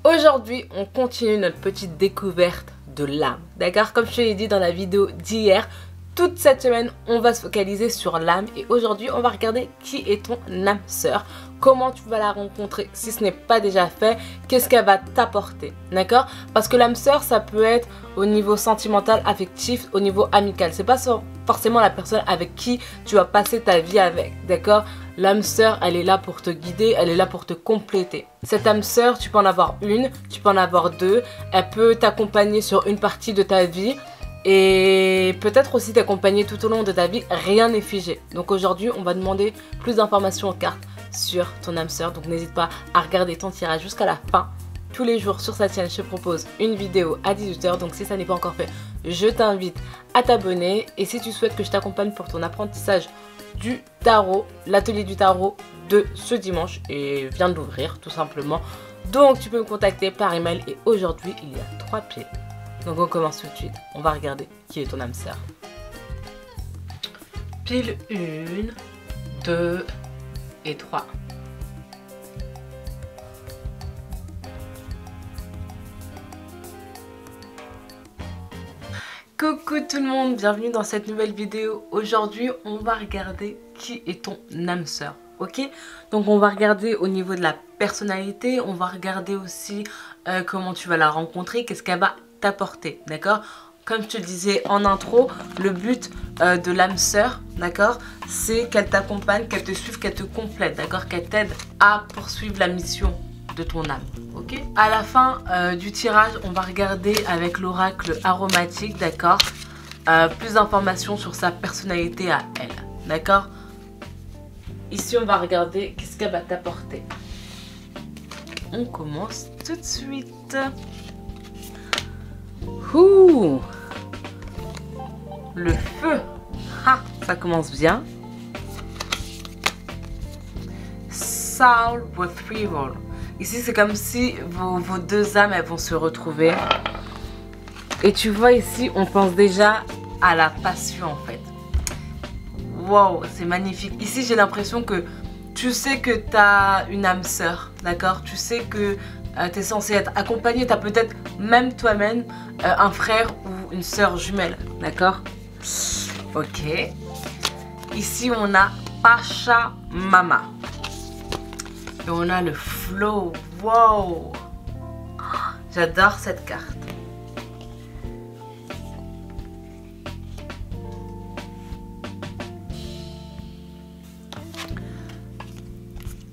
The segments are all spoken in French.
Aujourd'hui, on continue notre petite découverte de l'âme. D'accord? Comme je te l'ai dit dans la vidéo d'hier, toute cette semaine, on va se focaliser sur l'âme. Et aujourd'hui, on va regarder qui est ton âme sœur. Comment tu vas la rencontrer si ce n'est pas déjà fait. Qu'est-ce qu'elle va t'apporter. D'accord? Parce que l'âme sœur, ça peut être au niveau sentimental, affectif, au niveau amical. C'est pas forcément la personne avec qui tu vas passer ta vie avec. D'accord? L'âme sœur, elle est là pour te guider, elle est là pour te compléter. Cette âme sœur, tu peux en avoir une, tu peux en avoir deux. Elle peut t'accompagner sur une partie de ta vie et peut-être aussi t'accompagner tout au long de ta vie. Rien n'est figé. Donc aujourd'hui, on va demander plus d'informations aux cartes sur ton âme sœur. Donc n'hésite pas à regarder ton tirage jusqu'à la fin. Tous les jours sur cette chaîne, je te propose une vidéo à 18 h. Donc si ça n'est pas encore fait, je t'invite à t'abonner. Et si tu souhaites que je t'accompagne pour ton apprentissage du tarot, l'atelier du tarot de ce dimanche et vient d'ouvrir tout simplement. Donc tu peux me contacter par email et aujourd'hui il y a 3 pieds. Donc on commence tout de suite. On va regarder qui est ton âme sœur. Pile 1, 2 et 3. Coucou tout le monde, bienvenue dans cette nouvelle vidéo. Aujourd'hui, on va regarder qui est ton âme sœur, ok? Donc on va regarder au niveau de la personnalité, on va regarder aussi comment tu vas la rencontrer, qu'est-ce qu'elle va t'apporter, d'accord? Comme je te le disais en intro, le but de l'âme sœur, d'accord, c'est qu'elle t'accompagne, qu'elle te suive, qu'elle te complète, d'accord, qu'elle t'aide à poursuivre la mission de ton âme, ok? À la fin du tirage, on va regarder avec l'oracle aromatique, d'accord, plus d'informations sur sa personnalité à elle, d'accord? Ici, on va regarder qu'est-ce qu'elle va t'apporter. On commence tout de suite. Ouh, le feu. Ah, ça commence bien. Soul Retrieval. Ici, c'est comme si vos deux âmes, elles vont se retrouver. Et tu vois ici, on pense déjà à la passion en fait. Wow, c'est magnifique. Ici, j'ai l'impression que tu sais que tu as une âme sœur, d'accord? Tu sais que tu es censé être accompagné. Tu as peut-être même toi-même un frère ou une sœur jumelle, d'accord? Ok. Ici, on a Pachamama. Et on a le flow. Wow! J'adore cette carte.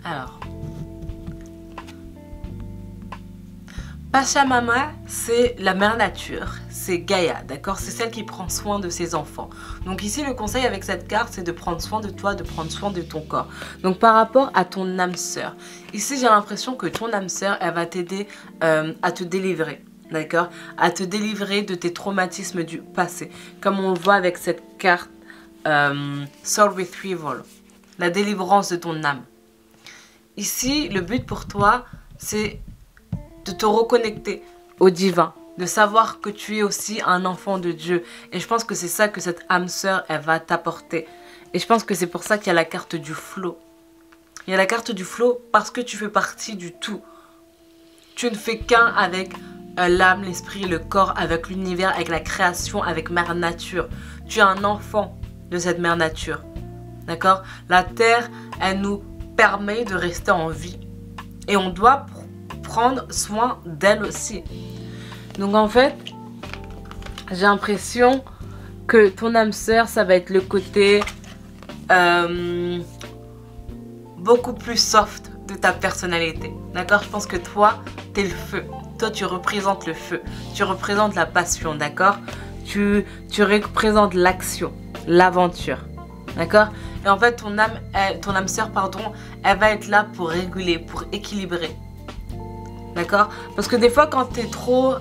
Alors, Pachamama, c'est la mère nature, c'est Gaïa, d'accord? C'est celle qui prend soin de ses enfants. Donc ici, le conseil avec cette carte, c'est de prendre soin de toi, de prendre soin de ton corps. Donc par rapport à ton âme sœur, ici, j'ai l'impression que ton âme sœur, elle va t'aider à te délivrer, d'accord? À te délivrer de tes traumatismes du passé. Comme on le voit avec cette carte Soul Retrieval, la délivrance de ton âme. Ici, le but pour toi, c'est de te reconnecter au divin, de savoir que tu es aussi un enfant de Dieu. Et je pense que c'est ça que cette âme sœur, elle va t'apporter. Et je pense que c'est pour ça qu'il y a la carte du flow. Il y a la carte du flow parce que tu fais partie du tout. Tu ne fais qu'un avec l'âme, l'esprit, le corps, avec l'univers, avec la création, avec Mère Nature. Tu es un enfant de cette Mère Nature. D'accord? La terre, elle nous permet de rester en vie. Et on doit prendre soin d'elle aussi. Donc en fait, j'ai l'impression que ton âme sœur, ça va être le côté beaucoup plus soft de ta personnalité. D'accord? Je pense que toi, t'es le feu. Toi, tu représentes le feu. Tu représentes la passion, d'accord? Tu représentes l'action, l'aventure. D'accord? Et en fait, ton âme sœur, pardon, elle va être là pour réguler, pour équilibrer. D'accord? Parce que des fois, quand tu es trop...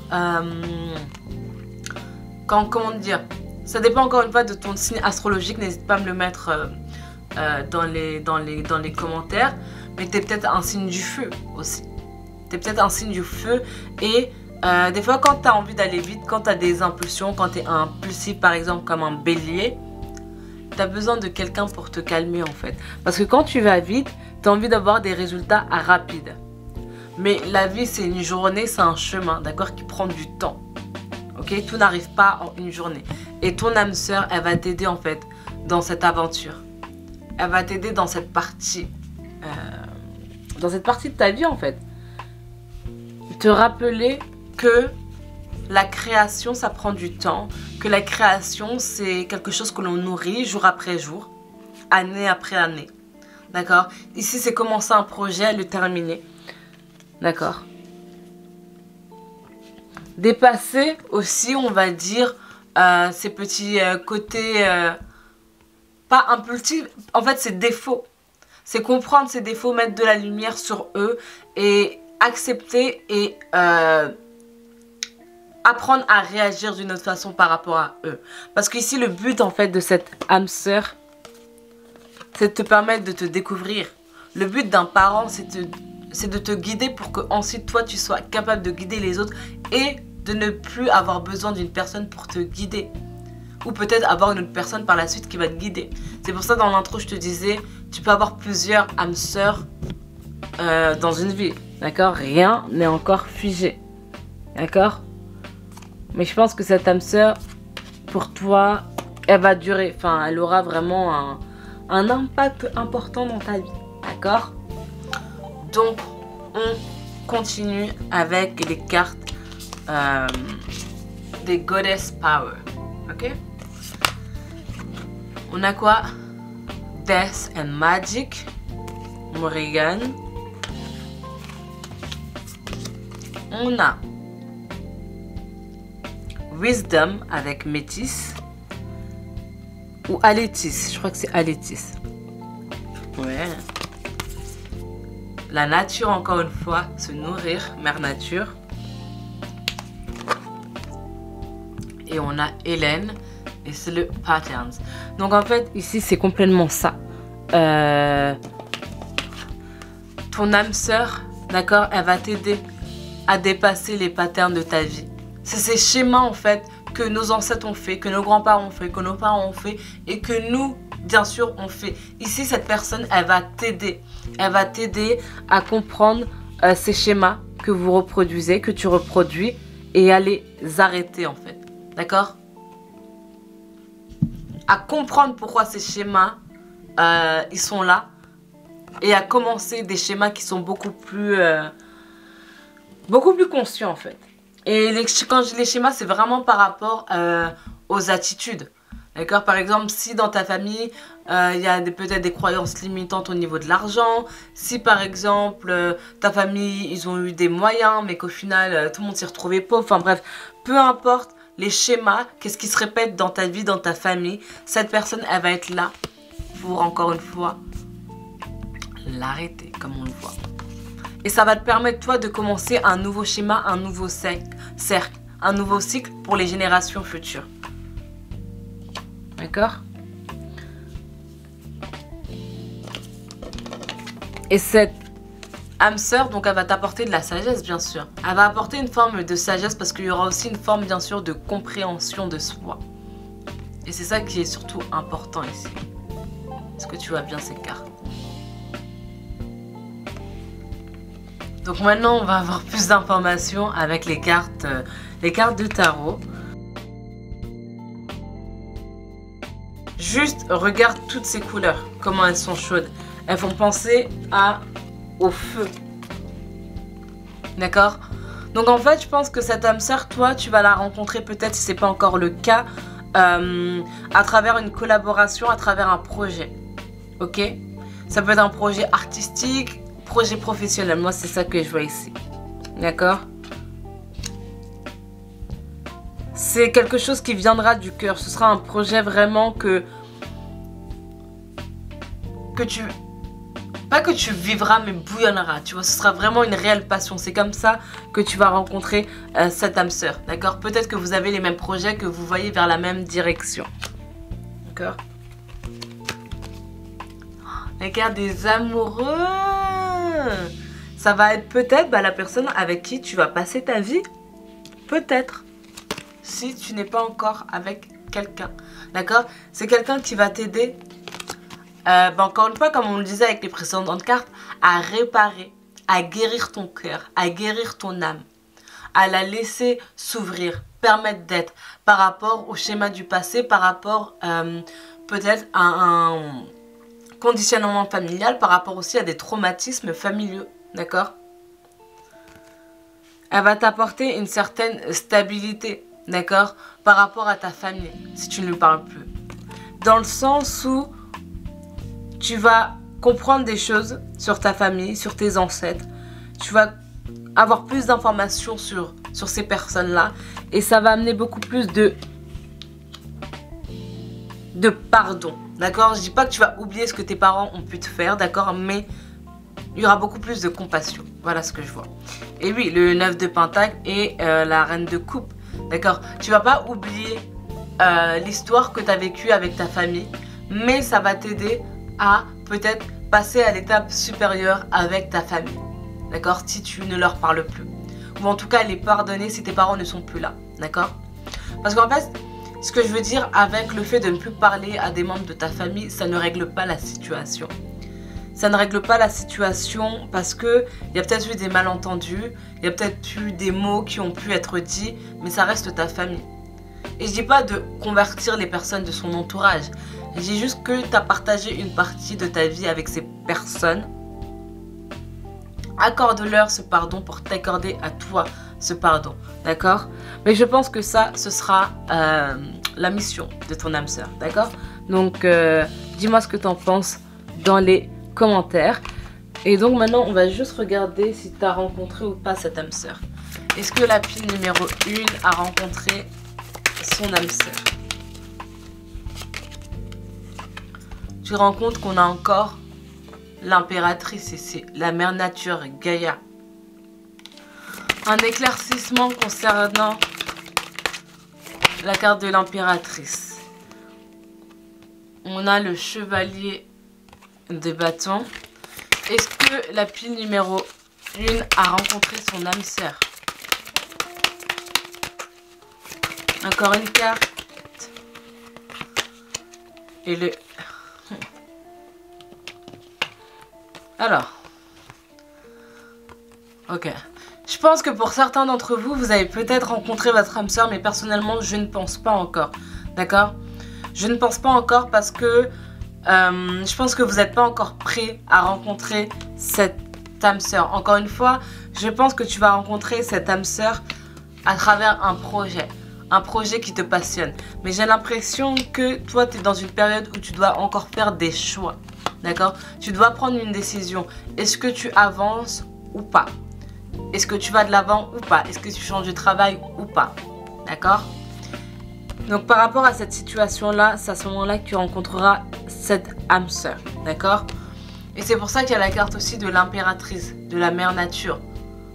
comment dire? Ça dépend encore une fois de ton signe astrologique. N'hésite pas à me le mettre dans les commentaires. Mais tu es peut-être un signe du feu aussi. Tu es peut-être un signe du feu. Et des fois, quand tu as envie d'aller vite, quand tu as des impulsions, quand tu es impulsif, par exemple, comme un bélier, tu as besoin de quelqu'un pour te calmer en fait. Parce que quand tu vas vite, tu as envie d'avoir des résultats rapides. Mais la vie, c'est une journée, c'est un chemin, d'accord, qui prend du temps. Ok, tout n'arrive pas en une journée. Et ton âme sœur, elle va t'aider en fait dans cette aventure. Elle va t'aider dans cette partie. De ta vie en fait. Te rappeler que la création, ça prend du temps. Que la création, c'est quelque chose que l'on nourrit jour après jour, année après année. D'accord? Ici, c'est commencer un projet, le terminer. D'accord? Dépasser aussi, on va dire, ces petits côtés pas impulsifs. En fait, c'est défauts. C'est comprendre ces défauts, mettre de la lumière sur eux et accepter et apprendre à réagir d'une autre façon par rapport à eux. Parce qu'ici, le but en fait de cette âme sœur, c'est de te permettre de te découvrir. Le but d'un parent, c'est de te guider pour que ensuite toi, tu sois capable de guider les autres et de ne plus avoir besoin d'une personne pour te guider. Ou peut-être avoir une autre personne par la suite qui va te guider. C'est pour ça dans l'intro, je te disais, tu peux avoir plusieurs âmes sœurs dans une vie. D'accord? Rien n'est encore figé. D'accord? Mais je pense que cette âme sœur, pour toi, elle va durer. Enfin, elle aura vraiment un impact important dans ta vie. D'accord? Donc, on continue avec les cartes des Goddess Power. Ok? On a quoi? Death and Magic, Morrigan. On a Wisdom avec Métis. Ou Alétis, je crois que c'est Alétis. Ouais. La nature, encore une fois, se nourrir, mère nature. Et on a Hélène, et c'est le Patterns. Donc en fait, ici, c'est complètement ça. Ton âme sœur, d'accord, elle va t'aider à dépasser les patterns de ta vie. C'est ces schémas, en fait, que nos ancêtres ont fait, que nos grands-parents ont fait, que nos parents ont fait, et que nous, bien sûr, on fait. Ici, cette personne, elle va t'aider. Elle va t'aider à comprendre ces schémas que vous reproduisez, que tu reproduis, et à les arrêter, en fait. D'accord? À comprendre pourquoi ces schémas, ils sont là. Et à commencer des schémas qui sont beaucoup plus conscients, en fait. Et quand je dis les schémas, c'est vraiment par rapport aux attitudes. D'accord? Par exemple, si dans ta famille, il y a peut-être des croyances limitantes au niveau de l'argent. Si par exemple, ta famille, ils ont eu des moyens, mais qu'au final, tout le monde s'est retrouvé pauvre. Enfin bref, peu importe les schémas, qu'est-ce qui se répète dans ta vie, dans ta famille. Cette personne, elle va être là pour, encore une fois, l'arrêter, comme on le voit. Et ça va te permettre, toi, de commencer un nouveau schéma, un nouveau cercle, un nouveau cycle pour les générations futures. D'accord? Et cette âme sœur, donc elle va t'apporter de la sagesse, bien sûr. Elle va apporter une forme de sagesse parce qu'il y aura aussi une forme, bien sûr, de compréhension de soi. Et c'est ça qui est surtout important ici. Est-ce que tu vois bien ces cartes? Donc maintenant, on va avoir plus d'informations avec les cartes de tarot. Juste regarde toutes ces couleurs, comment elles sont chaudes. Elles font penser au feu. D'accord? Donc en fait, je pense que cette âme sœur, toi, tu vas la rencontrer peut-être, si ce n'est pas encore le cas, à travers une collaboration, à travers un projet. Ok? Ça peut être un projet artistique, projet professionnel. Moi, c'est ça que je vois ici. D'accord? C'est quelque chose qui viendra du cœur. Ce sera un projet vraiment que tu... Pas que tu vivras, mais bouillonneras. Tu vois, ce sera vraiment une réelle passion. C'est comme ça que tu vas rencontrer cette âme sœur. D'accord? Peut-être que vous avez les mêmes projets, que vous voyez vers la même direction. D'accord? La carte des amoureux. Ça va être peut-être la personne avec qui tu vas passer ta vie. Peut-être. Si tu n'es pas encore avec quelqu'un. D'accord? C'est quelqu'un qui va t'aider, encore une fois, comme on le disait avec les précédentes cartes, à réparer, à guérir ton cœur, à guérir ton âme, à la laisser s'ouvrir, permettre d'être par rapport au schéma du passé, par rapport peut-être à un conditionnement familial, par rapport aussi à des traumatismes familiaux, d'accord? Elle va t'apporter une certaine stabilité, d'accord, par rapport à ta famille, si tu ne lui parles plus. Dans le sens où tu vas comprendre des choses sur ta famille, sur tes ancêtres. Tu vas avoir plus d'informations sur ces personnes-là. Et ça va amener beaucoup plus de pardon, d'accord? Je dis pas que tu vas oublier ce que tes parents ont pu te faire, d'accord? Mais il y aura beaucoup plus de compassion. Voilà ce que je vois. Et oui, le 9 de Pentacle et la Reine de Coupe. D'accord? Tu vas pas oublier l'histoire que tu as vécue avec ta famille. Mais ça va t'aider à peut-être passer à l'étape supérieure avec ta famille. D'accord? Si tu ne leur parles plus. Ou en tout cas les pardonner si tes parents ne sont plus là. D'accord? Parce qu'en fait, ce que je veux dire avec le fait de ne plus parler à des membres de ta famille, ça ne règle pas la situation. Ça ne règle pas la situation parce que il y a peut-être eu des malentendus, il y a peut-être eu des mots qui ont pu être dits, mais ça reste ta famille. Et je dis pas de convertir les personnes de son entourage. Je dis juste que tu as partagé une partie de ta vie avec ces personnes. Accorde-leur ce pardon pour t'accorder à toi ce pardon. D'accord? Mais je pense que ça, ce sera la mission de ton âme sœur. D'accord? Donc, dis-moi ce que tu en penses dans les commentaires. Et donc maintenant on va juste regarder si tu as rencontré ou pas cette âme sœur. Est-ce que la pile numéro 1 a rencontré son âme sœur? Tu te rends compte qu'on a encore l'impératrice ici, la mère nature, Gaïa. Un éclaircissement concernant la carte de l'impératrice. On a le chevalier de bâton. Est-ce que la pile numéro 1 a rencontré son âme sœur? Encore une carte. Et le... Alors. Ok. Je pense que pour certains d'entre vous, vous avez peut-être rencontré votre âme sœur, mais personnellement, je ne pense pas encore. D'accord? Je ne pense pas encore parce que je pense que vous n'êtes pas encore prêt à rencontrer cette âme sœur. Encore une fois, je pense que tu vas rencontrer cette âme sœur à travers un projet qui te passionne. Mais j'ai l'impression que toi, tu es dans une période où tu dois encore faire des choix. D'accord? Tu dois prendre une décision. Est-ce que tu avances ou pas? Est-ce que tu vas de l'avant ou pas? Est-ce que tu changes de travail ou pas? D'accord? Donc par rapport à cette situation-là, c'est à ce moment-là que tu rencontreras cette âme sœur. D'accord? Et c'est pour ça qu'il y a la carte aussi de l'impératrice, de la mère nature,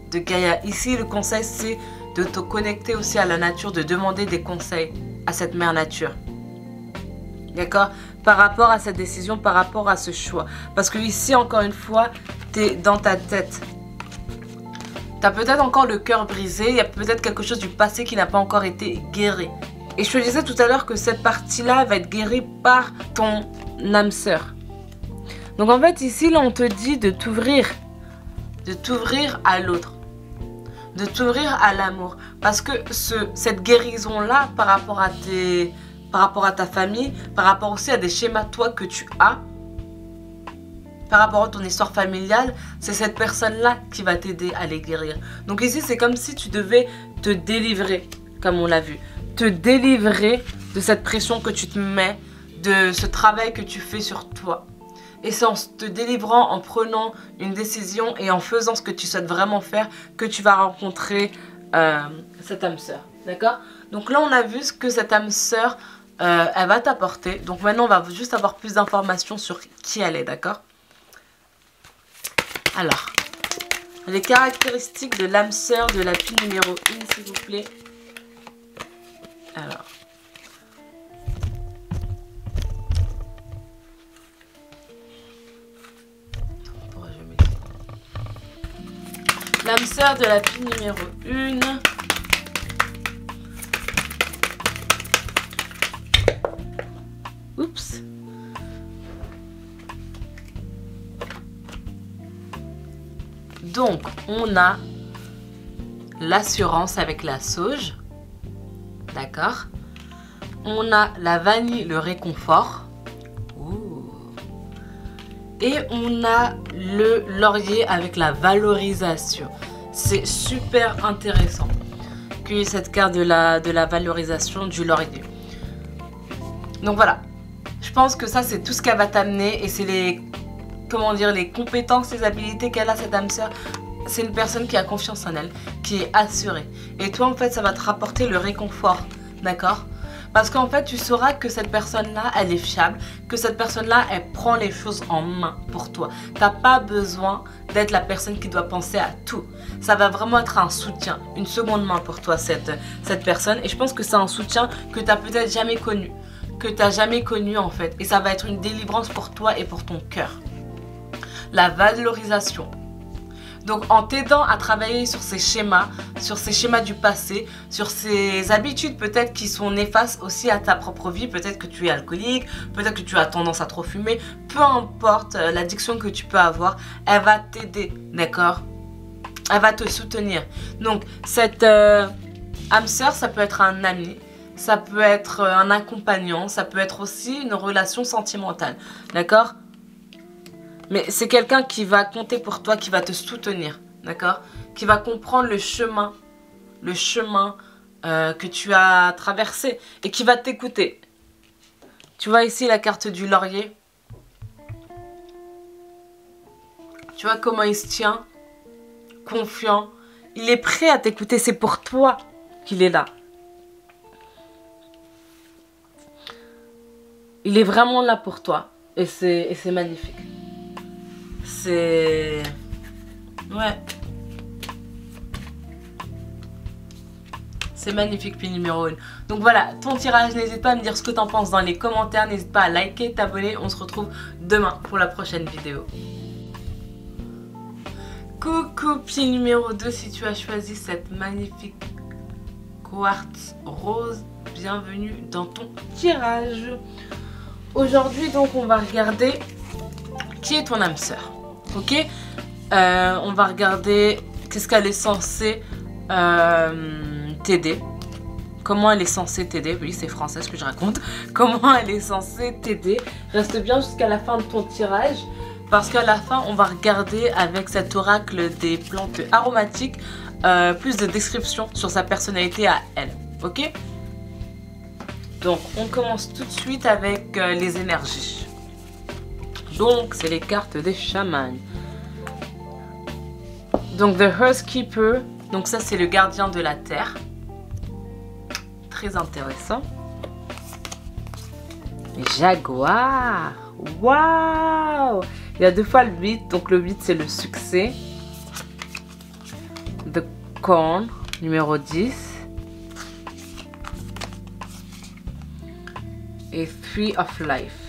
de Gaïa. Ici, le conseil, c'est de te connecter aussi à la nature, de demander des conseils à cette mère nature. D'accord? Par rapport à cette décision, par rapport à ce choix. Parce que ici, encore une fois, tu es dans ta tête. Tu as peut-être encore le cœur brisé, il y a peut-être quelque chose du passé qui n'a pas encore été guéri. Et je te disais tout à l'heure que cette partie-là va être guérie par ton âme sœur. Donc en fait, ici, là, on te dit de t'ouvrir à l'autre, de t'ouvrir à l'amour. Parce que cette guérison-là, par rapport à ta famille, par rapport aussi à des schémas, toi, que tu as, par rapport à ton histoire familiale, c'est cette personne-là qui va t'aider à les guérir. Donc ici, c'est comme si tu devais te délivrer, comme on l'a vu. Te délivrer de cette pression que tu te mets, de ce travail que tu fais sur toi. Et c'est en te délivrant, en prenant une décision et en faisant ce que tu souhaites vraiment faire, que tu vas rencontrer cette âme sœur. D'accord? Donc là, on a vu ce que cette âme sœur, elle va t'apporter. Donc maintenant, on va juste avoir plus d'informations sur qui elle est. D'accord? Alors, les caractéristiques de l'âme sœur de la pile numéro 1, s'il vous plaît. Alors. L'âme sœur de la pile numéro 1. Oups. Donc, on a l'assurance avec la sauge. D'accord. On a la vanille, le réconfort. Ouh. Et on a le laurier avec la valorisation. C'est super intéressant qu'il y ait cette carte de la valorisation du laurier. Donc voilà. Je pense que ça, c'est tout ce qu'elle va t'amener. Et c'est les compétences, les habilités qu'elle a, cette âme sœur. C'est une personne qui a confiance en elle, qui est assurée. Et toi, en fait, ça va te rapporter le réconfort, d'accord? Parce qu'en fait, tu sauras que cette personne-là, elle est fiable, que cette personne-là, elle prend les choses en main pour toi. Tu n'as pas besoin d'être la personne qui doit penser à tout. Ça va vraiment être un soutien, une seconde main pour toi, cette personne. Et je pense que c'est un soutien que tu n'as peut-être jamais connu, en fait. Et ça va être une délivrance pour toi et pour ton cœur. La valorisation. Donc en t'aidant à travailler sur ces schémas du passé, sur ces habitudes peut-être qui sont néfastes aussi à ta propre vie, peut-être que tu es alcoolique, peut-être que tu as tendance à trop fumer, peu importe l'addiction que tu peux avoir, elle va t'aider, d'accord? Elle va te soutenir. Donc cette âme sœur, ça peut être un ami, ça peut être un accompagnant, ça peut être aussi une relation sentimentale, d'accord? Mais c'est quelqu'un qui va compter pour toi, qui va te soutenir, d'accord? Qui va comprendre le chemin que tu as traversé et qui va t'écouter. Tu vois ici la carte du laurier? Tu vois comment il se tient? Confiant. Il est prêt à t'écouter, c'est pour toi qu'il est là. Il est vraiment là pour toi et c'est magnifique. C'est... Ouais. C'est magnifique, puis numéro 1. Donc voilà, ton tirage, n'hésite pas à me dire ce que tu en penses dans les commentaires. N'hésite pas à liker, t'abonner. On se retrouve demain pour la prochaine vidéo. Coucou, pied numéro 2, si tu as choisi cette magnifique quartz rose, bienvenue dans ton tirage. Aujourd'hui, donc, on va regarder qui est ton âme sœur. Ok, on va regarder qu'est-ce qu'elle est censée t'aider. Comment elle est censée t'aider. Oui, c'est français ce que je raconte. Comment elle est censée t'aider. Reste bien jusqu'à la fin de ton tirage. Parce qu'à la fin, on va regarder avec cet oracle des plantes aromatiques plus de descriptions sur sa personnalité à elle. Ok? Donc, on commence tout de suite avec les énergies. Donc, c'est les cartes des chamans. Donc, The Earthkeeper. Donc, ça, c'est le gardien de la terre. Très intéressant. Jaguar. Waouh! Il y a 2 fois le 8. Donc, le 8, c'est le succès. The Corn, numéro 10. Et Tree of Life.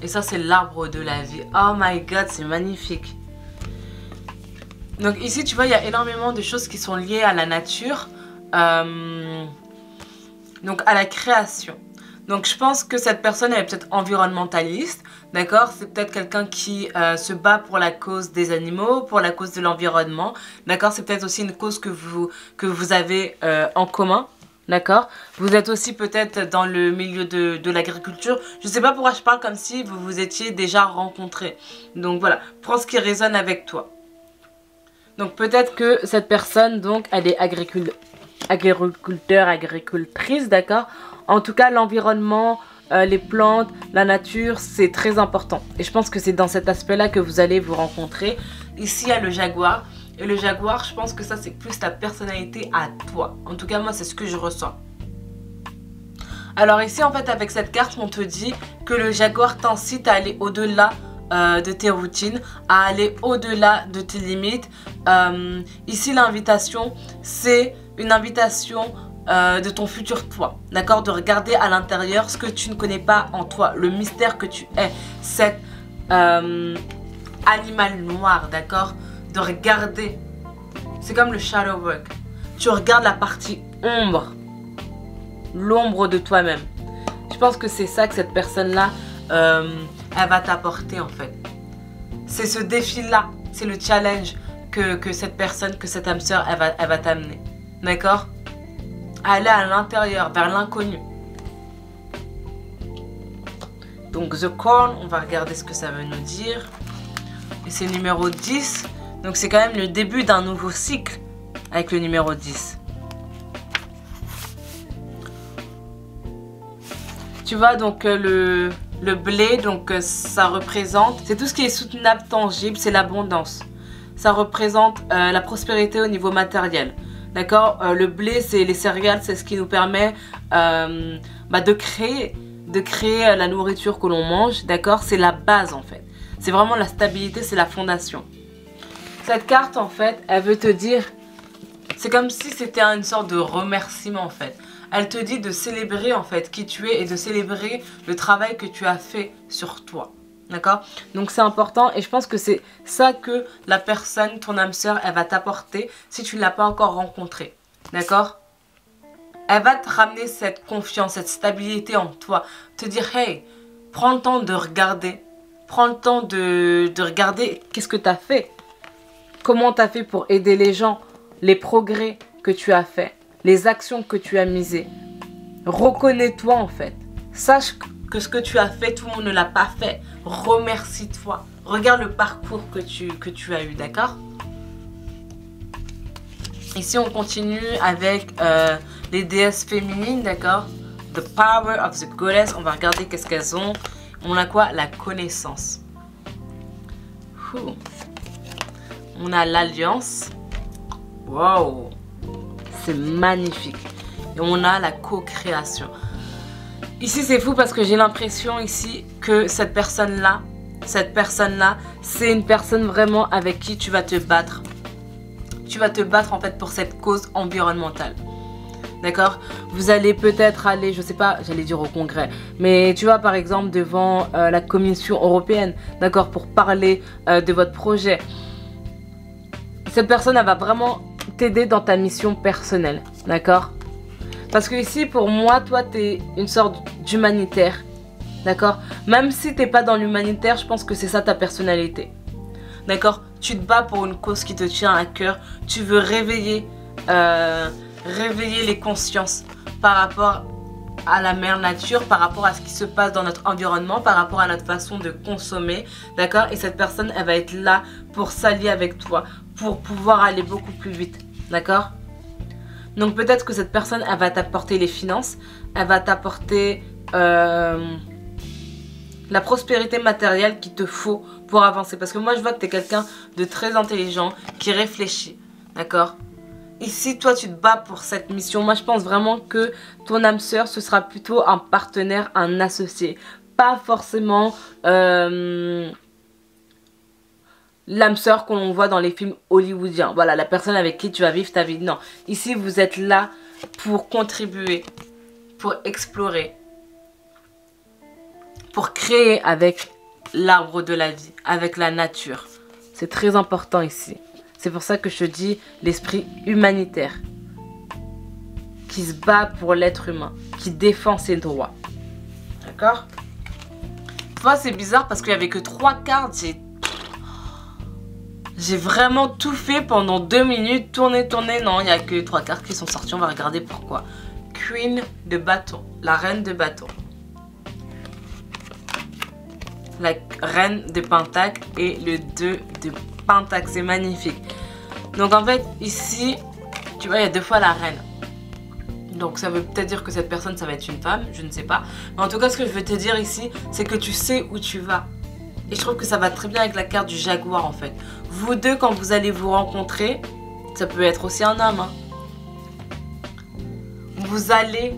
Et ça, c'est l'arbre de la vie. Oh my god, c'est magnifique. Donc ici, tu vois, il y a énormément de choses qui sont liées à la nature. Donc à la création. Donc je pense que cette personne, elle est peut-être environnementaliste. D'accord? C'est peut-être quelqu'un qui se bat pour la cause des animaux, pour la cause de l'environnement. D'accord? C'est peut-être aussi une cause que vous avez en commun. D'accord? Vous êtes aussi peut-être dans le milieu de l'agriculture. Je ne sais pas pourquoi je parle comme si vous vous étiez déjà rencontrés. Donc voilà, prends ce qui résonne avec toi. Donc peut-être que cette personne, donc, elle est agriculteur, agricultrice, d'accord? En tout cas, l'environnement, les plantes, la nature, c'est très important. Et je pense que c'est dans cet aspect-là que vous allez vous rencontrer. Ici, il y a le jaguar. Et le jaguar, je pense que ça, c'est plus ta personnalité à toi. En tout cas, moi, c'est ce que je ressens. Alors ici, en fait, avec cette carte, on te dit que le jaguar t'incite à aller au-delà de tes routines, à aller au-delà de tes limites. Ici, l'invitation, c'est une invitation de ton futur toi. D'accord? De regarder à l'intérieur ce que tu ne connais pas en toi. Le mystère que tu es. Cet animal noir, d'accord? De regarder, c'est comme le shadow work, tu regardes la partie ombre, l'ombre de toi-même. Je pense que c'est ça que cette personne-là, elle va t'apporter en fait. C'est ce défi-là, c'est le challenge que cette personne, que cette âme sœur, elle va t'amener. D'accord? Aller à l'intérieur, vers l'inconnu. Donc The Corn, on va regarder ce que ça veut nous dire. Et c'est numéro 10. Donc c'est quand même le début d'un nouveau cycle avec le numéro 10. Tu vois, donc le blé, donc ça représente, c'est tout ce qui est soutenable, tangible, c'est l'abondance. Ça représente la prospérité au niveau matériel. D'accord? Le blé, c'est les céréales, c'est ce qui nous permet de créer la nourriture que l'on mange. D'accord? C'est la base en fait. C'est vraiment la stabilité, c'est la fondation. Cette carte en fait, elle veut te dire, c'est comme si c'était une sorte de remerciement en fait. Elle te dit de célébrer en fait qui tu es et de célébrer le travail que tu as fait sur toi. D'accord? Donc c'est important et je pense que c'est ça que la personne, ton âme sœur, elle va t'apporter si tu ne l'as pas encore rencontrée. D'accord? Elle va te ramener cette confiance, cette stabilité en toi. Te dire, hey, prends le temps de regarder. Prends le temps de regarder qu'est-ce que tu as fait. Comment tu as fait pour aider les gens. Les progrès que tu as fait. Les actions que tu as misées. Reconnais-toi en fait. Sache que ce que tu as fait, tout le monde ne l'a pas fait. Remercie-toi. Regarde le parcours que tu as eu, d'accord? Ici, on continue avec les déesses féminines, d'accord? The power of the goddess. On va regarder qu'est-ce qu'elles ont. On a quoi? La connaissance. On a l'alliance. Wow! C'est magnifique. Et on a la co-création. Ici, c'est fou parce que j'ai l'impression ici que cette personne-là, c'est une personne vraiment avec qui tu vas te battre. Tu vas te battre en fait pour cette cause environnementale. D'accord? Vous allez peut-être aller, je sais pas, j'allais dire au congrès, mais tu vois par exemple devant la Commission européenne, d'accord, pour parler de votre projet. Cette personne, elle va vraiment t'aider dans ta mission personnelle, d'accord? Parce que ici, pour moi, toi, tu es une sorte d'humanitaire, d'accord? Même si tu n'es pas dans l'humanitaire, je pense que c'est ça ta personnalité, d'accord? Tu te bats pour une cause qui te tient à cœur, tu veux réveiller les consciences par rapport à la mère nature, par rapport à ce qui se passe dans notre environnement, par rapport à notre façon de consommer, d'accord? Et cette personne, elle va être là pour s'allier avec toi, pour pouvoir aller beaucoup plus vite, d'accord? Donc peut-être que cette personne, elle va t'apporter les finances, elle va t'apporter la prospérité matérielle qu'il te faut pour avancer. Parce que moi, je vois que tu es quelqu'un de très intelligent, qui réfléchit, d'accord? Ici, toi, tu te bats pour cette mission. Moi, je pense vraiment que ton âme sœur, ce sera plutôt un partenaire, un associé. Pas forcément l'âme sœur que l'on voit dans les films hollywoodiens. Voilà, la personne avec qui tu vas vivre ta vie. Non, ici, vous êtes là pour contribuer, pour explorer, pour créer avec l'arbre de la vie, avec la nature. C'est très important ici. C'est pour ça que je te dis l'esprit humanitaire qui se bat pour l'être humain, qui défend ses droits. D'accord? Moi, c'est bizarre parce qu'il n'y avait que 3 cartes. J'ai vraiment tout fait pendant 2 minutes. Tourner. Non, il n'y a que 3 cartes qui sont sorties. On va regarder pourquoi. Queen de bâton. La reine de bâton. La reine de pentacle et le 2 de pentacle. C'est magnifique. Donc en fait, ici, tu vois, il y a 2 fois la reine. Donc ça veut peut-être dire que cette personne, ça va être une femme. Je ne sais pas. Mais en tout cas, ce que je veux te dire ici, c'est que tu sais où tu vas. Et je trouve que ça va très bien avec la carte du jaguar en fait. Vous deux, quand vous allez vous rencontrer, ça peut être aussi un homme. Hein. Vous allez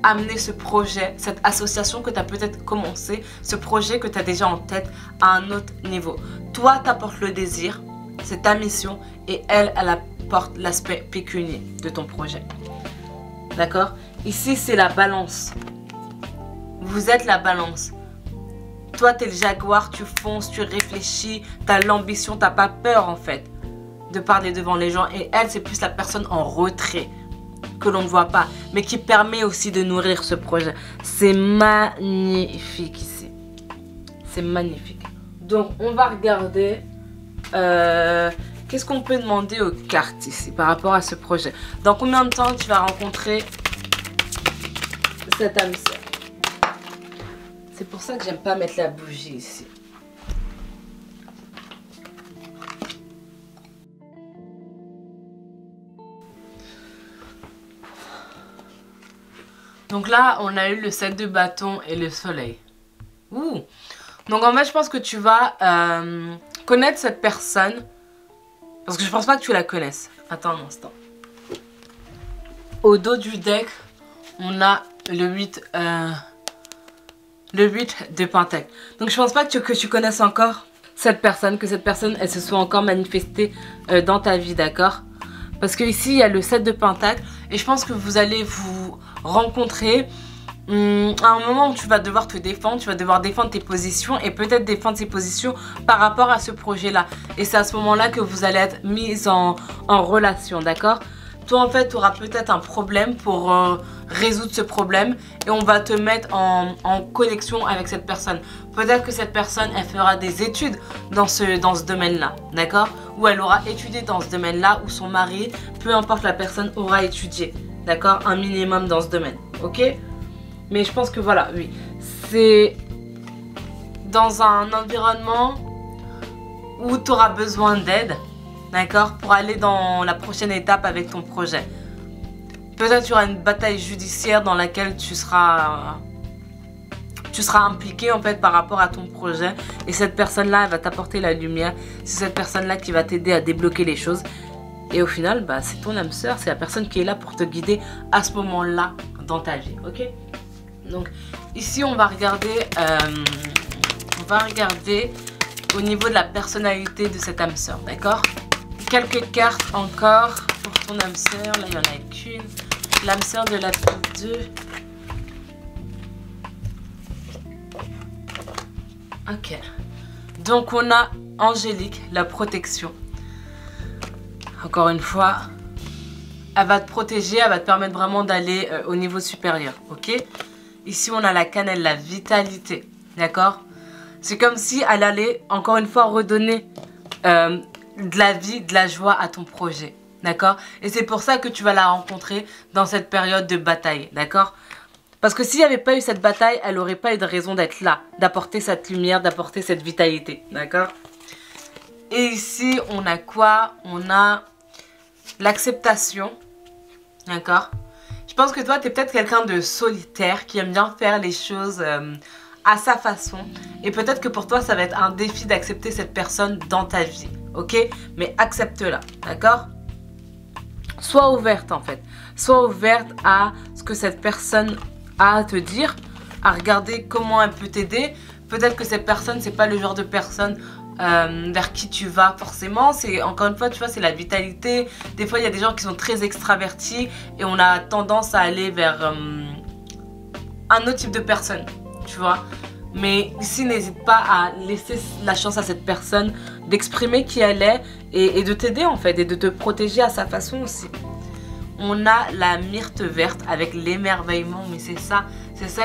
amener ce projet, cette association que tu as peut-être commencé, ce projet que tu as déjà en tête à un autre niveau. Toi, tu apportes le désir, c'est ta mission, et elle apporte l'aspect pécunier de ton projet. D'accord? Ici, c'est la balance. Vous êtes la balance. Toi, tu es le jaguar, tu fonces, tu réfléchis, tu as l'ambition, tu n'as pas peur en fait de parler devant les gens. Et elle, c'est plus la personne en retrait que l'on ne voit pas, mais qui permet aussi de nourrir ce projet. C'est magnifique ici. C'est magnifique. Donc, on va regarder qu'est-ce qu'on peut demander aux cartes ici par rapport à ce projet? Dans combien de temps tu vas rencontrer cette âme sœur? C'est pour ça que j'aime pas mettre la bougie ici. Donc là, on a eu le 7 de bâton et le soleil. Ouh. Donc en fait, je pense que tu vas connaître cette personne. Parce que je pense pas que tu la connaisses. Attends un instant. Au dos du deck, on a le 8 de pentacle. Donc je pense pas que tu connaisses encore cette personne. Que cette personne, elle se soit encore manifestée dans ta vie, d'accord? Parce que ici, il y a le 7 de pentacle. Et je pense que vous allez vous rencontrer à un moment où tu vas devoir te défendre, tu vas devoir défendre tes positions et peut-être défendre ces positions par rapport à ce projet-là. Et c'est à ce moment-là que vous allez être mis en relation, d'accord? Toi, en fait, tu auras peut-être un problème pour résoudre ce problème et on va te mettre en connexion avec cette personne. Peut-être que cette personne, elle fera des études dans ce domaine-là, d'accord? Ou elle aura étudié dans ce domaine-là, ou son mari, peu importe, la personne aura étudié, d'accord? Un minimum dans ce domaine, ok? Mais je pense que voilà, oui, c'est dans un environnement où tu auras besoin d'aide, d'accord, pour aller dans la prochaine étape avec ton projet. Peut-être tu auras une bataille judiciaire dans laquelle tu seras impliqué en fait par rapport à ton projet. Et cette personne-là, elle va t'apporter la lumière. C'est cette personne-là qui va t'aider à débloquer les choses. Et au final, bah, c'est ton âme sœur, c'est la personne qui est là pour te guider à ce moment-là dans ta vie, ok? Donc ici on va regarder au niveau de la personnalité de cette âme sœur, d'accord? Quelques cartes encore pour ton âme sœur. Là il n'y en a qu'une. L'âme sœur de la 2. Ok. Donc on a Angélique, la protection. Encore une fois, elle va te protéger, elle va te permettre vraiment d'aller au niveau supérieur, ok? Ici, on a la cannelle, la vitalité, d'accord? C'est comme si elle allait, encore une fois, redonner de la vie, de la joie à ton projet, d'accord? Et c'est pour ça que tu vas la rencontrer dans cette période de bataille, d'accord? Parce que s'il n'y avait pas eu cette bataille, elle n'aurait pas eu de raison d'être là, d'apporter cette lumière, d'apporter cette vitalité, d'accord? Et ici, on a quoi? On a l'acceptation, d'accord? Je pense que toi, tu es peut-être quelqu'un de solitaire qui aime bien faire les choses à sa façon. Et peut-être que pour toi, ça va être un défi d'accepter cette personne dans ta vie, ok? Mais accepte-la, d'accord? Sois ouverte en fait. Sois ouverte à ce que cette personne a à te dire, à regarder comment elle peut t'aider. Peut-être que cette personne, c'est pas le genre de personne vers qui tu vas forcément. C'est encore une fois, tu vois, c'est la vitalité. Des fois il y a des gens qui sont très extravertis et on a tendance à aller vers un autre type de personne, tu vois. Mais ici, n'hésite pas à laisser la chance à cette personne d'exprimer qui elle est et de t'aider en fait, et de te protéger à sa façon aussi. On a la myrte verte avec l'émerveillement, mais c'est ça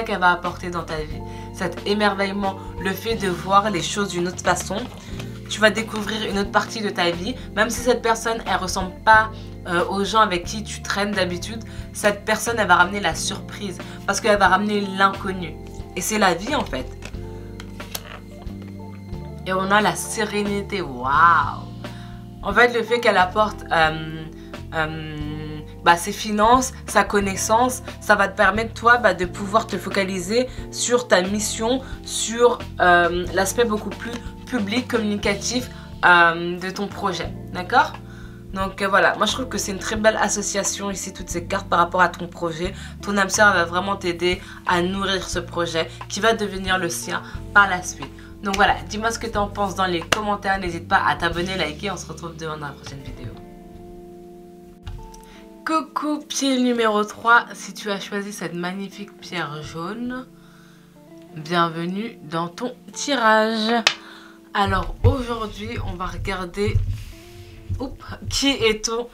qu'elle va apporter dans ta vie. Cet émerveillement, le fait de voir les choses d'une autre façon. Tu vas découvrir une autre partie de ta vie, même si cette personne, elle ressemble pas aux gens avec qui tu traînes d'habitude. Cette personne, elle va ramener la surprise, parce qu'elle va ramener l'inconnu. Et c'est la vie en fait. Et on a la sérénité, waouh! En fait, le fait qu'elle apporte ses finances, sa connaissance, ça va te permettre toi de pouvoir te focaliser sur ta mission, sur l'aspect beaucoup plus public, communicatif de ton projet, d'accord? Donc voilà, moi je trouve que c'est une très belle association ici, toutes ces cartes par rapport à ton projet. Ton âme sœur va vraiment t'aider à nourrir ce projet qui va devenir le sien par la suite. Donc voilà, dis-moi ce que tu en penses dans les commentaires, n'hésite pas à t'abonner, liker, on se retrouve demain dans la prochaine vidéo. Coucou pied numéro 3, si tu as choisi cette magnifique pierre jaune, bienvenue dans ton tirage. Alors aujourd'hui, on va regarder qui est ton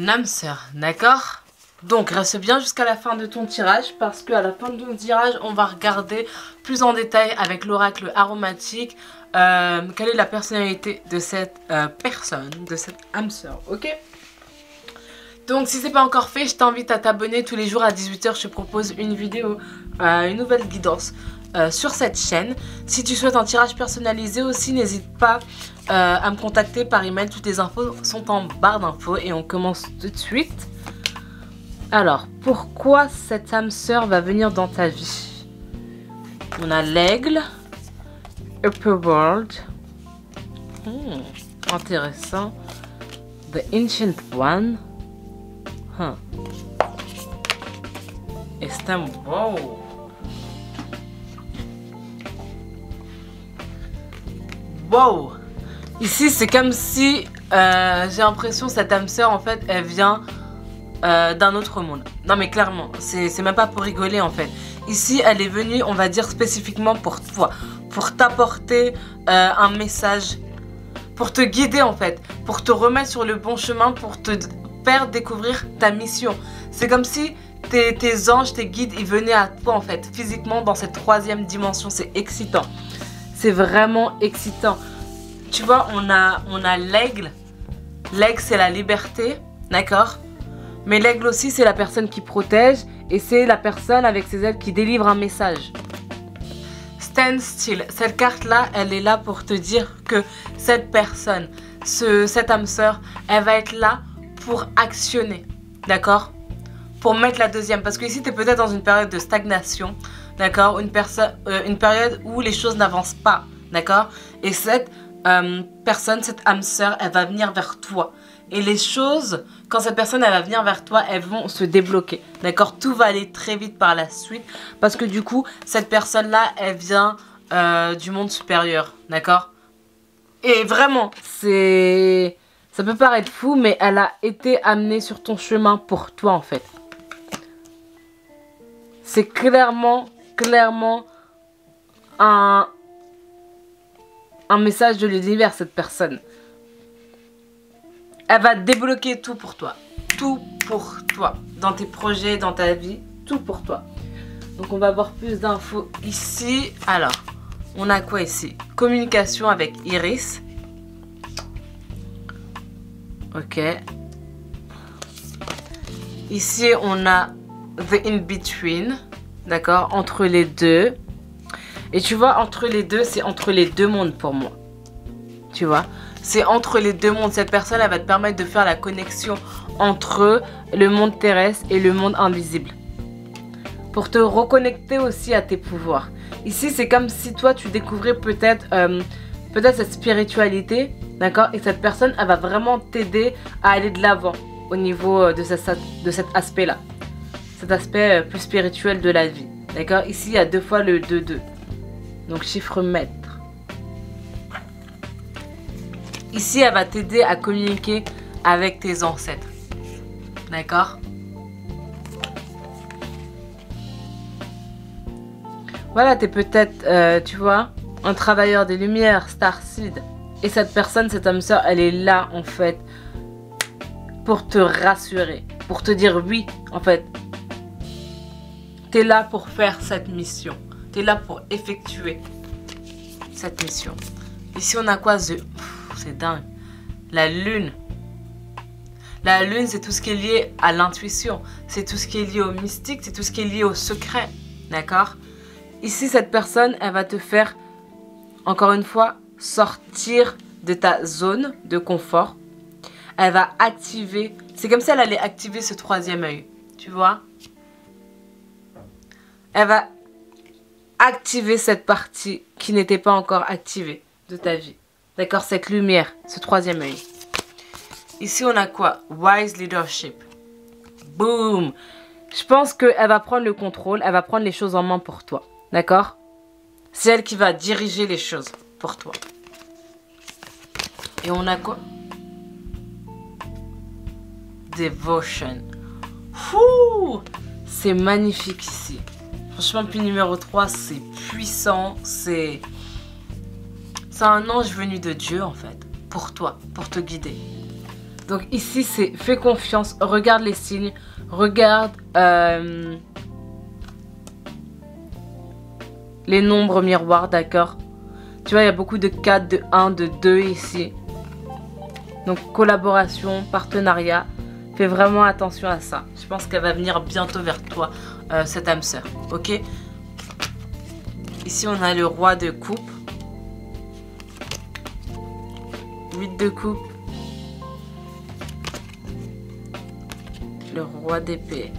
âme sœur, d'accord? Donc reste bien jusqu'à la fin de ton tirage parce qu'à la fin de ton tirage, on va regarder plus en détail avec l'oracle aromatique quelle est la personnalité de cette personne, de cette âme sœur, ok? Donc si c'est pas encore fait, je t'invite à t'abonner. Tous les jours à 18 h, je te propose une vidéo, une nouvelle guidance sur cette chaîne. Si tu souhaites un tirage personnalisé aussi, n'hésite pas à me contacter par email. Toutes les infos sont en barre d'infos et on commence tout de suite. Alors, pourquoi cette âme sœur va venir dans ta vie? On a l'aigle, Upper World, intéressant, The Ancient One, et c'est un wow. Wow. Ici, c'est comme si j'ai l'impression que cette âme sœur, en fait, elle vient d'un autre monde. Non mais clairement, c'est même pas pour rigoler en fait. Ici, elle est venue, on va dire spécifiquement pour toi, pour t'apporter un message, pour te guider en fait, pour te remettre sur le bon chemin, pour te faire découvrir ta mission. C'est comme si tes anges, tes guides, ils venaient à toi en fait, physiquement dans cette troisième dimension. C'est excitant. C'est vraiment excitant. Tu vois, on a l'aigle. L'aigle, c'est la liberté, d'accord? Mais l'aigle aussi, c'est la personne qui protège et c'est la personne avec ses ailes qui délivre un message. Stand still. Cette carte-là, elle est là pour te dire que cette personne, cette âme sœur, elle va être là pour actionner. D'accord? Pour mettre la deuxième. Parce que ici, tu es peut-être dans une période de stagnation. D'accord? Une période où les choses n'avancent pas. D'accord? Et cette personne, cette âme sœur, elle va venir vers toi. Et les choses, quand cette personne elle va venir vers toi, elles vont se débloquer. D'accord? Tout va aller très vite par la suite. Parce que du coup, cette personne-là, elle vient du monde supérieur. D'accord? Et vraiment, ça peut paraître fou, mais elle a été amenée sur ton chemin pour toi, en fait. C'est clairement un message de l'univers, cette personne. Elle va débloquer tout pour toi. Tout pour toi. Dans tes projets, dans ta vie. Tout pour toi. Donc on va voir plus d'infos ici. Alors, on a quoi ici? Communication avec Iris. Ok. Ici, on a The In-Between. D'accord? Entre les deux. Et tu vois, entre les deux, c'est entre les deux mondes pour moi. Tu vois? C'est entre les deux mondes. Cette personne, elle va te permettre de faire la connexion entre le monde terrestre et le monde invisible. Pour te reconnecter aussi à tes pouvoirs. Ici, c'est comme si toi, tu découvrais peut-être cette spiritualité. D'accord? Et cette personne, elle va vraiment t'aider à aller de l'avant au niveau de cet aspect-là. Cet aspect plus spirituel de la vie. D'accord? Ici, il y a 2 fois le 2-2. Donc, chiffre maître. Ici, elle va t'aider à communiquer avec tes ancêtres. D'accord? Voilà, tu es peut-être, tu vois, un travailleur des lumières, Starseed. Et cette personne, cette âme sœur, elle est là, en fait, pour te rassurer. Pour te dire oui, en fait. Tu es là pour faire cette mission. Tu es là pour effectuer cette mission. Ici, on a quoi? C'est dingue. La lune. La lune, c'est tout ce qui est lié à l'intuition. C'est tout ce qui est lié au mystique. C'est tout ce qui est lié au secret. D'accord? Ici, cette personne, elle va te faire, encore une fois, sortir de ta zone de confort. Elle va activer. C'est comme si elle allait activer ce 3e œil. Tu vois? Elle va activer cette partie qui n'était pas encore activée de ta vie. D'accord? Cette lumière, ce 3e œil. Ici, on a quoi? Wise leadership. Boom! Je pense qu'elle va prendre le contrôle. Elle va prendre les choses en main pour toi. D'accord? C'est elle qui va diriger les choses pour toi. Et on a quoi? Devotion. Fouh! C'est magnifique ici. Franchement, puis numéro 3, c'est puissant. C'est un ange venu de Dieu, en fait. Pour toi, pour te guider. Donc ici, c'est fais confiance, regarde les signes, Regarde les nombres miroirs, d'accord? Tu vois, il y a beaucoup de 4, de 1, de 2 ici. Donc, collaboration, partenariat. Fais vraiment attention à ça. Je pense qu'elle va venir bientôt vers toi, cette âme sœur. Ok? Ici, on a le roi de coupe. 8 de coupe. Le roi d'épée.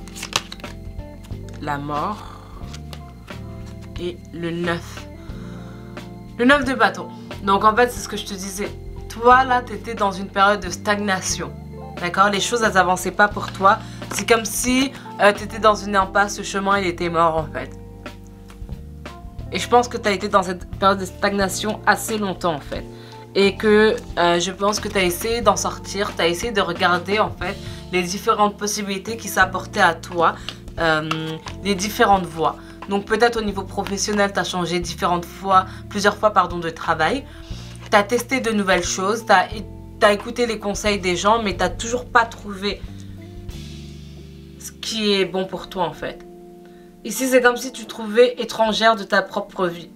La mort. Et le 9. Le 9 de bâton. Donc, en fait, c'est ce que je te disais. Toi, là, tu étais dans une période de stagnation. D'accord? Les choses, elles n'avançaient pas pour toi. C'est comme si tu étais dans une impasse, ce chemin, il était mort, en fait. Et je pense que tu as été dans cette période de stagnation assez longtemps, en fait. Et que je pense que tu as essayé d'en sortir. Tu as essayé de regarder, en fait, les différentes possibilités qui s'apportaient à toi. Les différentes voies. Donc, peut-être au niveau professionnel, tu as changé plusieurs fois, de travail. Tu as testé de nouvelles choses. Tu as écouté les conseils des gens, mais tu n'as toujours pas trouvé ce qui est bon pour toi, en fait. Ici, c'est comme si tu te trouvais étrangère de ta propre vie.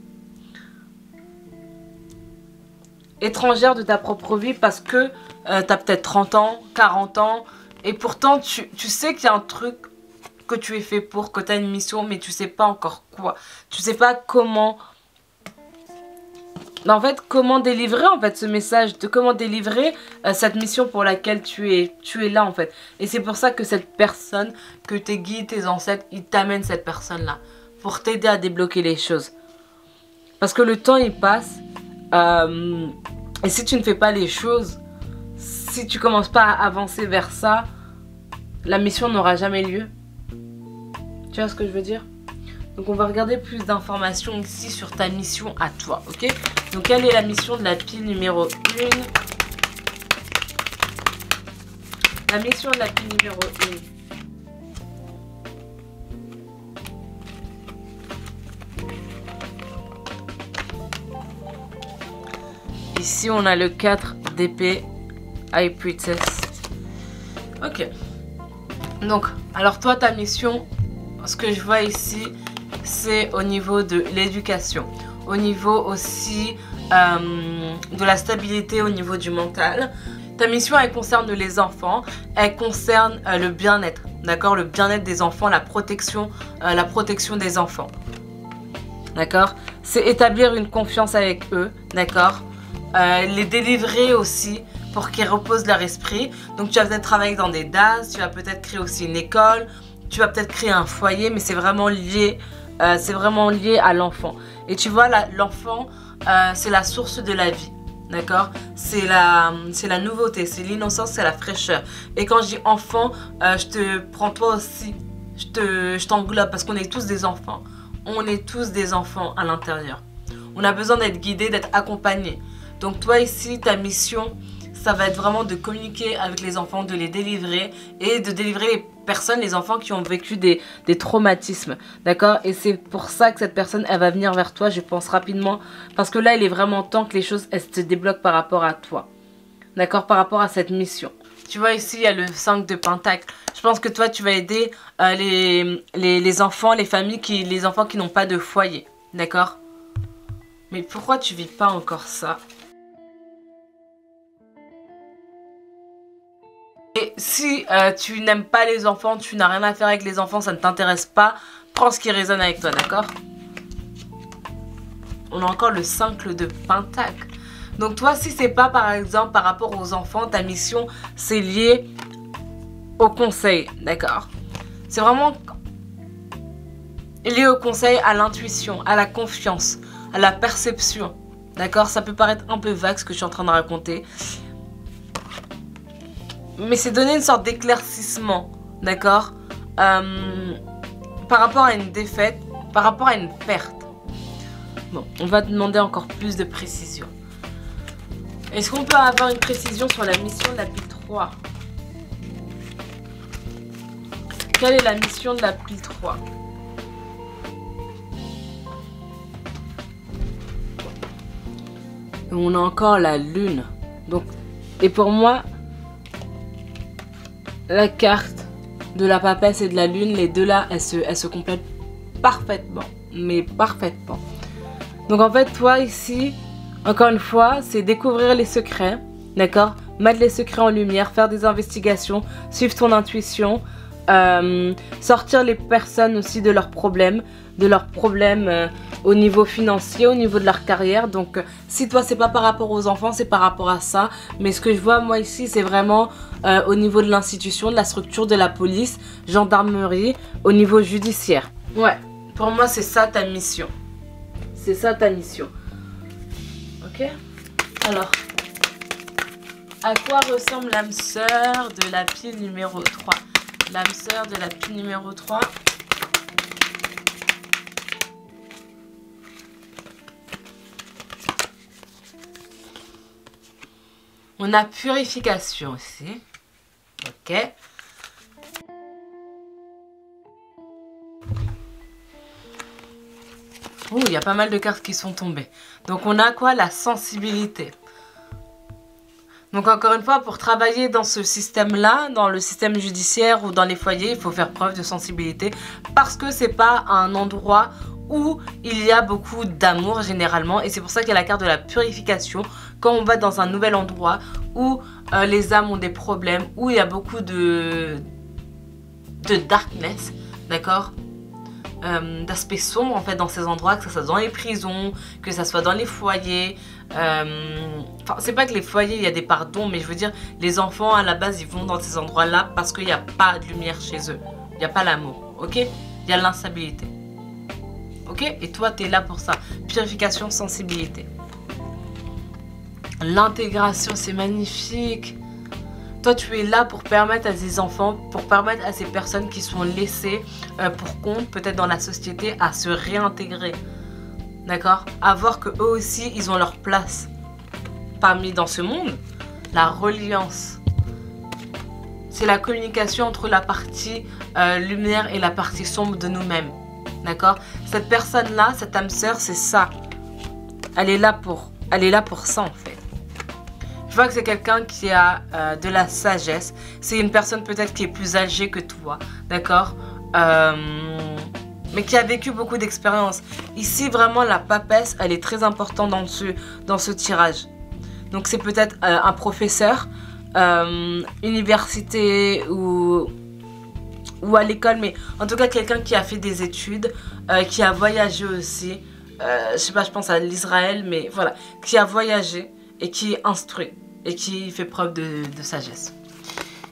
Étrangère de ta propre vie parce que tu as peut-être 30 ans, 40 ans. Et pourtant, tu sais qu'il y a un truc que tu es fait pour, que tu as une mission, mais tu sais pas encore quoi. Tu sais pas comment... En fait, comment délivrer en fait ce message, comment délivrer cette mission pour laquelle tu es là en fait. Et c'est pour ça que cette personne, que tes guides, tes ancêtres, ils t'amènent cette personne-là pour t'aider à débloquer les choses. Parce que le temps il passe et si tu ne fais pas les choses, si tu commences pas à avancer vers ça, la mission n'aura jamais lieu. Tu vois ce que je veux dire? Donc on va regarder plus d'informations ici sur ta mission à toi, ok? Donc quelle est la mission de la pile numéro 1? La mission de la pile numéro 1. Ici on a le 4 d'épée, High Priestess. Ok. Donc, alors toi ta mission, ce que je vois ici, c'est au niveau de l'éducation, au niveau aussi de la stabilité au niveau du mental. Ta mission, elle concerne les enfants, elle concerne le bien-être, d'accord? Le bien-être des enfants, la protection des enfants, d'accord? C'est établir une confiance avec eux, d'accord? Les délivrer aussi pour qu'ils reposent leur esprit. Donc tu vas peut-être travailler dans des DAS, tu vas peut-être créer aussi une école, tu vas peut-être créer un foyer, mais c'est vraiment lié à l'enfant. Et tu vois, l'enfant, c'est la source de la vie, d'accord? C'est la nouveauté, c'est l'innocence, c'est la fraîcheur. Et quand je dis enfant, je te prends toi aussi, je t'englobe parce qu'on est tous des enfants. On est tous des enfants à l'intérieur. On a besoin d'être guidés, d'être accompagnés. Donc toi ici, ta mission, ça va être vraiment de communiquer avec les enfants, de les délivrer et de délivrer les personnes, les enfants qui ont vécu des traumatismes, d'accord? Et c'est pour ça que cette personne, elle va venir vers toi, je pense rapidement, parce que là, il est vraiment temps que les choses, elles se débloquent par rapport à toi, d'accord? Par rapport à cette mission. Tu vois ici, il y a le 5 de Pentacle. Je pense que toi, tu vas aider les enfants, les enfants qui n'ont pas de foyer, d'accord? Mais pourquoi tu vis pas encore ça? Et si tu n'aimes pas les enfants, tu n'as rien à faire avec les enfants, ça ne t'intéresse pas, prends ce qui résonne avec toi, d'accord? On a encore le 5 de Pentacle. Donc toi, si c'est pas par exemple par rapport aux enfants, ta mission, c'est lié au conseil, d'accord? C'est vraiment lié au conseil, à l'intuition, à la confiance, à la perception, d'accord? Ça peut paraître un peu vague ce que je suis en train de raconter. Mais c'est donner une sorte d'éclaircissement, d'accord? Par rapport à une défaite, par rapport à une perte. Bon, on va demander encore plus de précision. Est-ce qu'on peut avoir une précision sur la mission de la pile 3? Quelle est la mission de la pile 3? On a encore la lune. Donc, et pour moi... La carte de la papesse et de la lune, les deux là, elles se complètent parfaitement. Mais parfaitement. Donc en fait, toi ici, encore une fois, c'est découvrir les secrets, d'accord? Mettre les secrets en lumière, faire des investigations, suivre ton intuition, sortir les personnes aussi de leurs problèmes, au niveau financier, au niveau de leur carrière. Donc si toi c'est pas par rapport aux enfants, c'est par rapport à ça. Mais ce que je vois moi ici, c'est vraiment au niveau de l'institution, de la structure, de la police, gendarmerie, au niveau judiciaire. Ouais, pour moi c'est ça ta mission. C'est ça ta mission. Ok? Alors, à quoi ressemble l'âme sœur de la pile numéro 3? L'âme sœur de la pile numéro 3. On a purification aussi. Ok. Oh, il y a pas mal de cartes qui sont tombées. Donc on a quoi? La sensibilité. Donc encore une fois, pour travailler dans ce système-là, dans le système judiciaire ou dans les foyers, il faut faire preuve de sensibilité parce que c'est pas un endroit où il y a beaucoup d'amour généralement, et c'est pour ça qu'il y a la carte de la purification. Quand on va dans un nouvel endroit où les âmes ont des problèmes, où il y a beaucoup de darkness, d'accord, d'aspect sombre en fait dans ces endroits, que ça soit dans les prisons, que ça soit dans les foyers. Enfin, c'est pas que les foyers il y a des pardons, mais je veux dire, les enfants à la base ils vont dans ces endroits là parce qu'il n'y a pas de lumière chez eux, il n'y a pas l'amour, ok, il y a l'instabilité, ok, et toi tu es là pour ça. Purification, sensibilité, l'intégration, c'est magnifique. Toi, tu es là pour permettre à ces enfants, pour permettre à ces personnes qui sont laissées pour compte, peut-être dans la société, à se réintégrer. D'accord? À voir qu'eux aussi, ils ont leur place dans ce monde. La reliance. C'est la communication entre la partie lumière et la partie sombre de nous-mêmes. D'accord? Cette personne-là, cette âme sœur, c'est ça. Elle est là pour ça, en fait. Je vois que c'est quelqu'un qui a de la sagesse. C'est une personne peut-être qui est plus âgée que toi, d'accord, mais qui a vécu beaucoup d'expériences. Ici, vraiment, la papesse, elle est très importante dans ce tirage. Donc, c'est peut-être un professeur, université ou à l'école, mais en tout cas, quelqu'un qui a fait des études, qui a voyagé aussi. Je sais pas, je pense à l'Israël, mais voilà, qui a voyagé et qui est instruit et qui fait preuve de sagesse.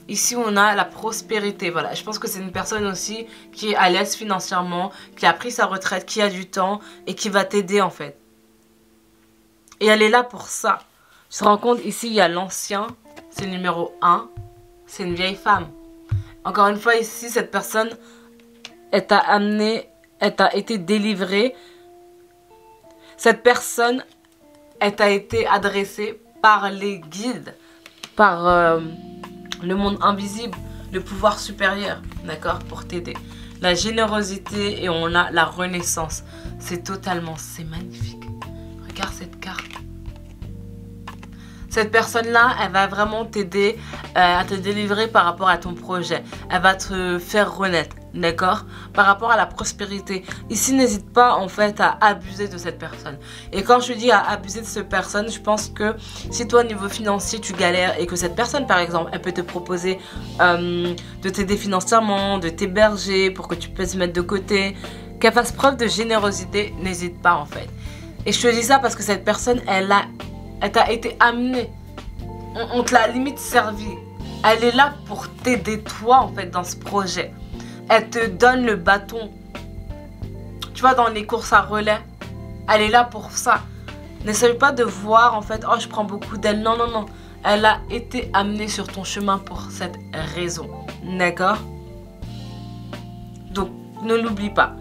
Ici, on a la prospérité. Voilà, je pense que c'est une personne aussi qui est à l'aise financièrement, qui a pris sa retraite, qui a du temps et qui va t'aider en fait. Et elle est là pour ça. Tu te rends compte, ici, il y a l'ancien, c'est le numéro 1, c'est une vieille femme. Encore une fois, ici, cette personne, elle t'a amené, elle t'a été délivrée. Cette personne, elle t'a été adressée par les guides, par le monde invisible, le pouvoir supérieur, d'accord, pour t'aider. La générosité et on a la renaissance. C'est magnifique. Regarde cette carte. Cette personne-là, elle va vraiment t'aider à te délivrer par rapport à ton projet. Elle va te faire renaître, d'accord? Par rapport à la prospérité. Ici, n'hésite pas en fait à abuser de cette personne. Et quand je dis à abuser de cette personne, je pense que si toi au niveau financier tu galères et que cette personne par exemple, elle peut te proposer de t'aider financièrement, de t'héberger pour que tu puisses mettre de côté, qu'elle fasse preuve de générosité, n'hésite pas en fait. Et je te dis ça parce que cette personne, elle t'a été amenée. On te l'a limite servi. Elle est là pour t'aider toi en fait dans ce projet. Elle te donne le bâton. Tu vois, dans les courses à relais, elle est là pour ça. N'essaye pas de voir en fait, oh je prends beaucoup d'elle. Non, non, non. Elle a été amenée sur ton chemin pour cette raison. D'accord? Donc, ne l'oublie pas.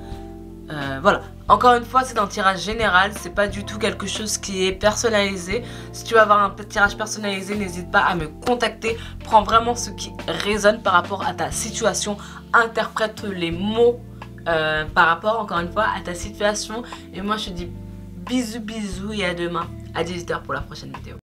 Voilà. Encore une fois, c'est un tirage général, c'est pas du tout quelque chose qui est personnalisé. Si tu veux avoir un tirage personnalisé, n'hésite pas à me contacter. Prends vraiment ce qui résonne par rapport à ta situation. Interprète les mots par rapport, encore une fois, à ta situation. Et moi, je te dis bisous, bisous et à demain à 18 h pour la prochaine vidéo.